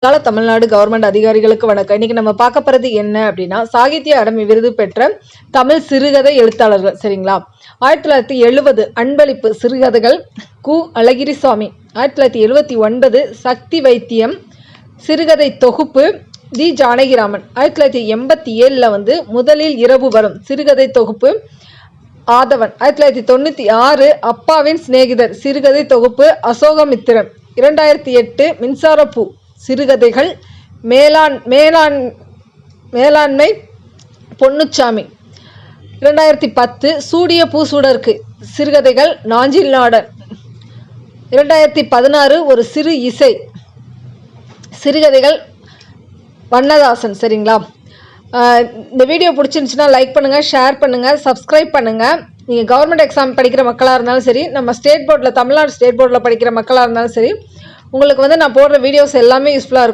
கால தமிழ்நாடு கவர்மெண்ட் அதிகாரிகளுக்கு வணக்கம். இன்னைக்கு நம்ம பார்க்க போறது என்ன அப்படின்னா, சாகித்ய அகாடமி விருது பெற்ற தமிழ் சிறுகதை எழுத்தாளர்கள். சரிங்களா? 1970 அன்பளிப்பு சிறுகதைகள் கு. அழகிரிசாமி. 1979 சக்தி வைத்தியம் சிறுகதை தொகுப்பு தி. ஜானகிராமன். 1987 முதலில் இரவு வரும் சிறுகதை தொகுப்பு ஆதவன். 1996 அப்பாவின் சிநேகிதர் சிறுகதை தொகுப்பு அசோகமித்திரன். 2008 மின்சாரப்பூ சிறுகதைகள் மேலாண்மை பொன்னுச்சாமி. 2010 சூடிய பூசூடருக்கு சிறுகதைகள் நாஞ்சில் நாடன். 2016 ஒரு சிறு இசை சிறுகதைகள் வண்ணதாசன். சரிங்களா? இந்த வீடியோ பிடிச்சிருந்துச்சுன்னா லைக் பண்ணுங்கள், ஷேர் பண்ணுங்கள், சப்ஸ்கிரைப் பண்ணுங்கள். நீங்கள் கவர்மெண்ட் எக்ஸாம் படிக்கிற மக்களாக இருந்தாலும் சரி, நம்ம ஸ்டேட் போர்டில் தமிழ்நாடு ஸ்டேட் போர்டில் படிக்கிற மக்களாக இருந்தாலும் சரி, உங்களுக்கு நான் போடுற வீடியோஸ் எல்லாமே யூஸ்ஃபுல்லாக இருக்கும்.